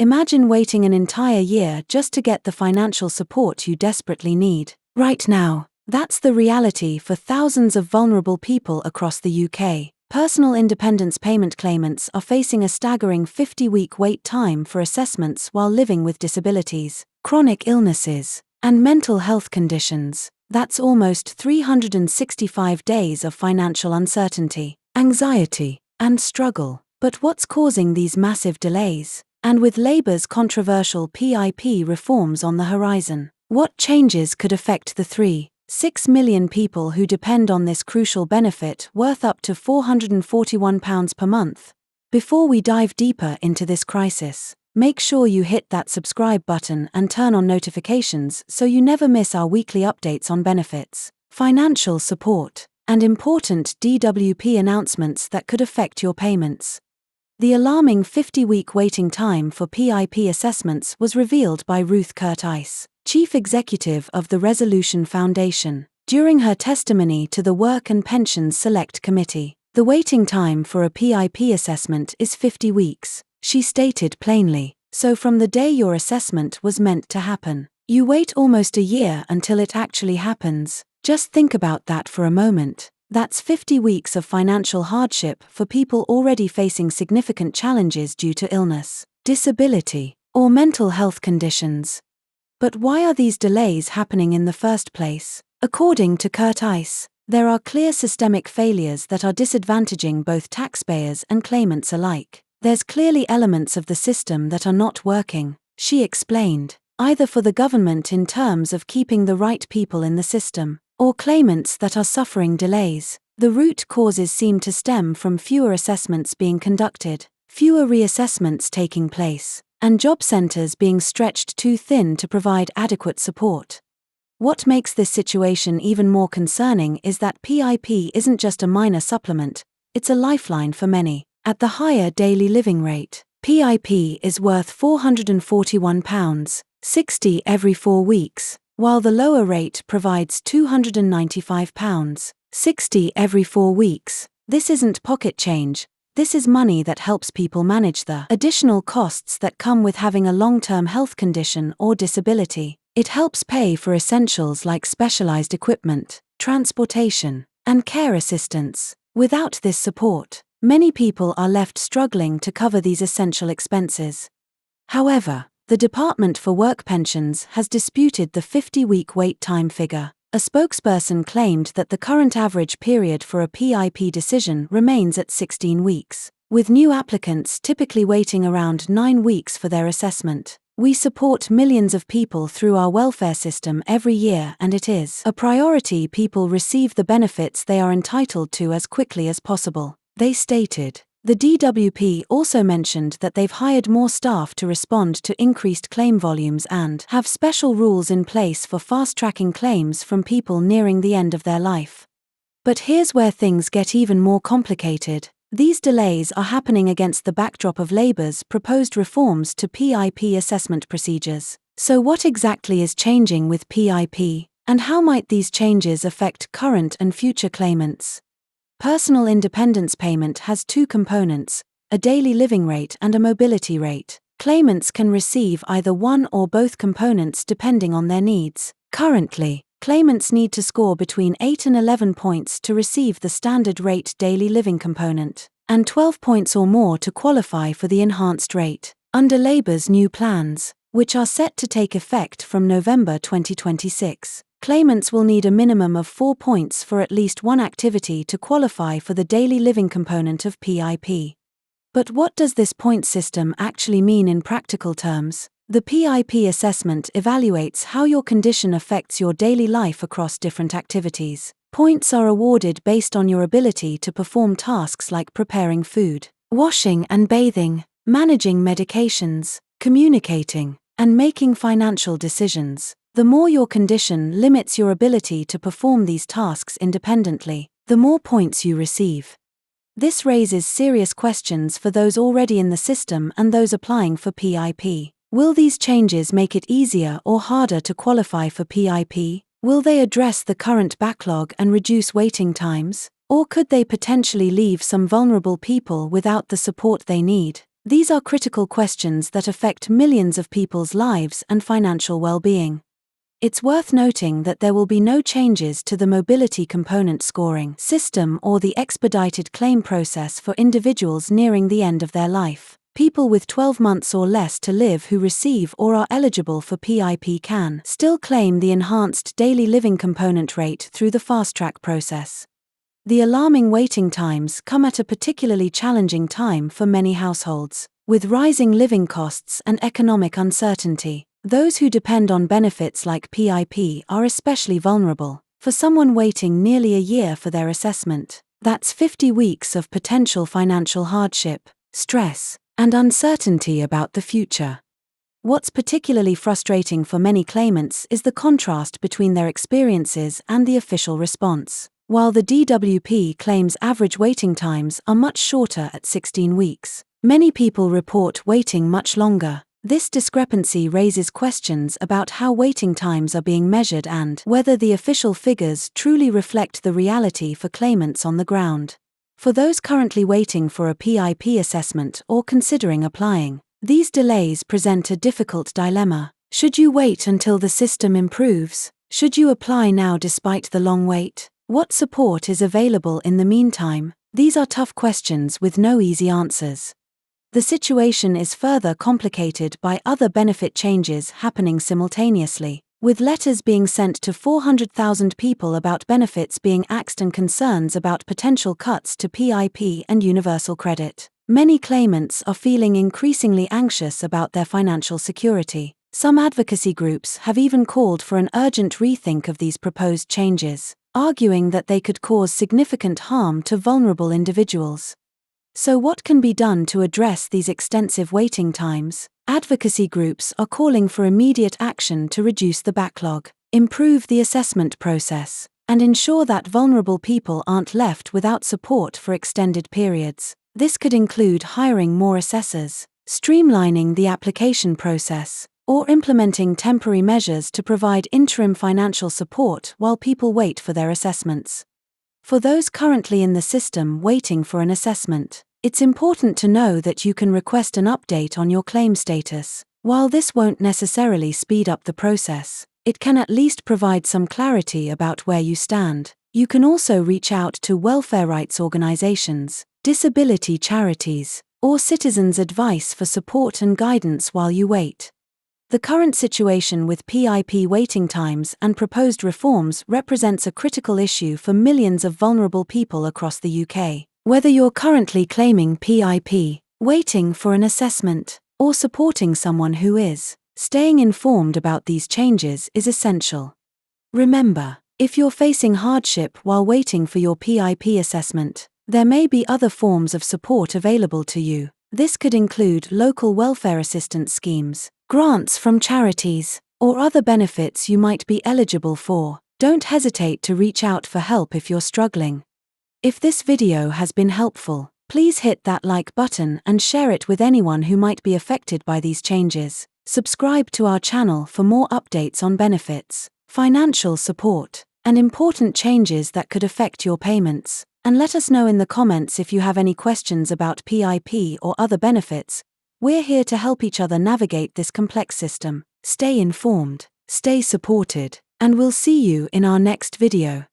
Imagine waiting an entire year just to get the financial support you desperately need. Right now, that's the reality for thousands of vulnerable people across the UK. Personal independence payment claimants are facing a staggering 50-week wait time for assessments while living with disabilities, chronic illnesses, and mental health conditions. That's almost 365 days of financial uncertainty, anxiety, and struggle. But what's causing these massive delays? And with Labour's controversial PIP reforms on the horizon, what changes could affect the 3.6 million people who depend on this crucial benefit worth up to £441 per month? Before we dive deeper into this crisis, make sure you hit that subscribe button and turn on notifications so you never miss our weekly updates on benefits, financial support, and important DWP announcements that could affect your payments. The alarming 50-week waiting time for PIP assessments was revealed by Ruth Curtice, Chief Executive of the Resolution Foundation, during her testimony to the Work and Pensions Select Committee. The waiting time for a PIP assessment is 50 weeks, she stated plainly. So from the day your assessment was meant to happen, you wait almost a year until it actually happens. Just think about that for a moment. That's 50 weeks of financial hardship for people already facing significant challenges due to illness, disability, or mental health conditions. But why are these delays happening in the first place? According to Curtice, there are clear systemic failures that are disadvantaging both taxpayers and claimants alike. There's clearly elements of the system that are not working, she explained, either for the government in terms of keeping the right people in the system, or claimants that are suffering delays. The root causes seem to stem from fewer assessments being conducted, fewer reassessments taking place, and job centres being stretched too thin to provide adequate support. What makes this situation even more concerning is that PIP isn't just a minor supplement, it's a lifeline for many. At the higher daily living rate, PIP is worth £441.60 every 4 weeks, while the lower rate provides £295.60 every 4 weeks. This isn't pocket change, this is money that helps people manage the additional costs that come with having a long-term health condition or disability. It helps pay for essentials like specialized equipment, transportation, and care assistance. Without this support, many people are left struggling to cover these essential expenses. However, the Department for Work Pensions has disputed the 50-week wait time figure. A spokesperson claimed that the current average period for a PIP decision remains at 16 weeks, with new applicants typically waiting around 9 weeks for their assessment. We support millions of people through our welfare system every year, and it is a priority people receive the benefits they are entitled to as quickly as possible, they stated. The DWP also mentioned that they've hired more staff to respond to increased claim volumes and have special rules in place for fast-tracking claims from people nearing the end of their life. But here's where things get even more complicated. These delays are happening against the backdrop of Labour's proposed reforms to PIP assessment procedures. So what exactly is changing with PIP, and how might these changes affect current and future claimants? Personal independence payment has two components, a daily living rate and a mobility rate. Claimants can receive either one or both components depending on their needs. Currently, claimants need to score between 8 and 11 points to receive the standard rate daily living component, and 12 points or more to qualify for the enhanced rate. Under Labour's new plans, which are set to take effect from November 2026, claimants will need a minimum of 4 points for at least one activity to qualify for the daily living component of PIP. But what does this point system actually mean in practical terms? The PIP assessment evaluates how your condition affects your daily life across different activities. Points are awarded based on your ability to perform tasks like preparing food, washing and bathing, managing medications, communicating, and making financial decisions. The more your condition limits your ability to perform these tasks independently, the more points you receive. This raises serious questions for those already in the system and those applying for PIP. Will these changes make it easier or harder to qualify for PIP? Will they address the current backlog and reduce waiting times? Or could they potentially leave some vulnerable people without the support they need? These are critical questions that affect millions of people's lives and financial well-being. It's worth noting that there will be no changes to the mobility component scoring system or the expedited claim process for individuals nearing the end of their life. People with 12 months or less to live who receive or are eligible for PIP can still claim the enhanced daily living component rate through the fast-track process. The alarming waiting times come at a particularly challenging time for many households. With rising living costs and economic uncertainty, those who depend on benefits like PIP are especially vulnerable. For someone waiting nearly a year for their assessment, that's 50 weeks of potential financial hardship, stress, and uncertainty about the future. What's particularly frustrating for many claimants is the contrast between their experiences and the official response. While the DWP claims average waiting times are much shorter at 16 weeks, many people report waiting much longer. This discrepancy raises questions about how waiting times are being measured and whether the official figures truly reflect the reality for claimants on the ground. For those currently waiting for a PIP assessment or considering applying, these delays present a difficult dilemma. Should you wait until the system improves? Should you apply now despite the long wait? What support is available in the meantime? These are tough questions with no easy answers. The situation is further complicated by other benefit changes happening simultaneously, with letters being sent to 400,000 people about benefits being axed and concerns about potential cuts to PIP and universal credit. Many claimants are feeling increasingly anxious about their financial security. Some advocacy groups have even called for an urgent rethink of these proposed changes, arguing that they could cause significant harm to vulnerable individuals. So what can be done to address these extensive waiting times? Advocacy groups are calling for immediate action to reduce the backlog, improve the assessment process, and ensure that vulnerable people aren't left without support for extended periods. This could include hiring more assessors, streamlining the application process, or implementing temporary measures to provide interim financial support while people wait for their assessments. For those currently in the system waiting for an assessment, it's important to know that you can request an update on your claim status. While this won't necessarily speed up the process, it can at least provide some clarity about where you stand. You can also reach out to welfare rights organizations, disability charities, or citizens' advice for support and guidance while you wait. The current situation with PIP waiting times and proposed reforms represents a critical issue for millions of vulnerable people across the UK. Whether you're currently claiming PIP, waiting for an assessment, or supporting someone who is, staying informed about these changes is essential. Remember, if you're facing hardship while waiting for your PIP assessment, there may be other forms of support available to you. This could include local welfare assistance schemes, grants from charities, or other benefits you might be eligible for. Don't hesitate to reach out for help if you're struggling. If this video has been helpful, please hit that like button and share it with anyone who might be affected by these changes. Subscribe to our channel for more updates on benefits, financial support, and important changes that could affect your payments. And let us know in the comments if you have any questions about PIP or other benefits. We're here to help each other navigate this complex system. Stay informed, stay supported, and we'll see you in our next video.